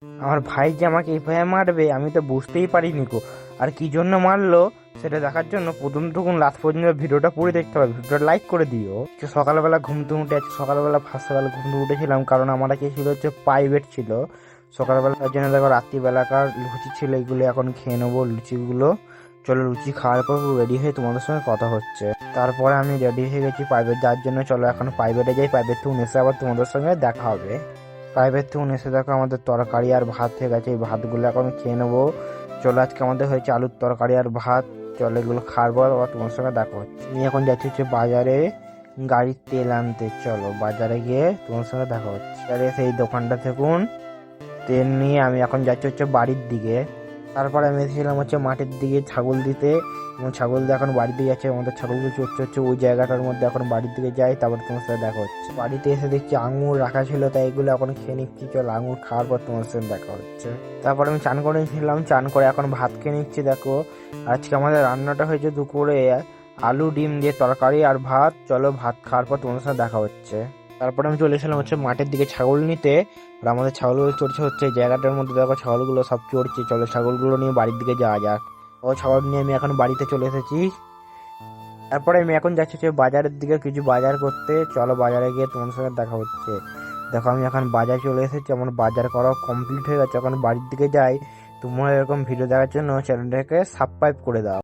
আমার ভাই যে আমাকে এইভাবে মারবে আমি তো বুঝতেই পারিনি গো। আর কি জন্য মারলো সেটা দেখার জন্য প্রথম টুকুন লাস্ট পর্যন্ত ভিডিওটা পুরো দেখতে হবে, ভিডিওটা লাইক করে দিও। সকালবেলা ঘুমতে উঠে আজকে সকালবেলা ফার্স্ট সকালে ঘুমতে উঠেছিলাম, কারণ আমার কি ছিল হচ্ছে প্রাইভেট ছিল সকালবেলা, তার জন্য দেখো রাত্রিবেলাকার লুচি ছিল, এগুলো এখন খেয়ে নেবো লুচিগুলো। চলো লুচি খাওয়ার পর রেডি হয়ে তোমাদের সঙ্গে কথা হচ্ছে। তারপরে আমি রেডি হয়ে গেছি প্রাইভেট যাওয়ার জন্য। চলো এখন প্রাইভেটে যাই, প্রাইভেট থেকে এসে আবার তোমাদের সঙ্গে দেখা হবে। প্রাইভেট থেকে এসে দেখো আমাদের তরকারি আর ভাত হয়ে গেছে, এই ভাতগুলো এখন খেয়ে নেবো। চলো আজকে আমাদের হয়েছে আলুর তরকারি আর ভাত। চলো এগুলো খাওয়ার পর আবার তোমার সঙ্গে দেখা হচ্ছে। আমি এখন যাচ্ছি হচ্ছে বাজারে গাড়ির তেল আনতে। চলো বাজারে গিয়ে তোমার সঙ্গে দেখা হচ্ছে। আরে সেই দোকানটা থেকুন তেল নিয়ে আমি এখন যাচ্ছি হচ্ছে বাড়ির দিকে। তারপরে আমি এসেছিলাম হচ্ছে মাঠের দিকে ছাগল দিতে, এবং ছাগল দিয়ে এখন বাড়ির দিকে যাচ্ছে। আমাদের ছাগলগুলো চড়ছে হচ্ছে ওই জায়গাটার মধ্যে, এখন বাড়ির দিকে যাই, তারপর তোমার সাথে দেখা হচ্ছে। বাড়িতে এসে দেখছি আঙুর রাখা ছিল, তাই এগুলো এখন খেয়ে নিচ্ছি। চলো আঙুর খাওয়ার পর তোমার সাথে দেখা হচ্ছে। তারপর আমি চান করে নিয়েছিলাম, চান করে এখন ভাত খেয়ে নিচ্ছি। দেখো আজকে আমাদের রান্নাটা হয়েছে দুপুরে আলু ডিম দিয়ে তরকারি আর ভাত। চলো ভাত খাওয়ার পর তোমার সাথে দেখা হচ্ছে। তারপরে আমি চলে এসেছিলাম হচ্ছে মাঠের দিকে ছাগল নিতে, আর আমাদের ছাগলগুলো চড়ছে হচ্ছে এই জায়গাটার মধ্যে। দেখো ছাগলগুলো সব চড়ছে, চলো ছাগলগুলো নিয়ে বাড়ির দিকে যাওয়া যাক। ও ছাগল নিয়ে আমি এখন বাড়িতে চলে এসেছি। তারপরে আমি এখন যাচ্ছি হচ্ছে বাজারের দিকে কিছু বাজার করতে। চলো বাজারে গিয়ে তোমার সঙ্গে দেখা হচ্ছে। দেখো আমি এখন বাজার চলে এসেছি, আমার বাজার করা কমপ্লিট হয়ে গেছে, এখন বাড়ির দিকে যাই। তোমরা এরকম ভিডিও দেখার জন্য চ্যানেলটাকে সাবস্ক্রাইব করে দাও।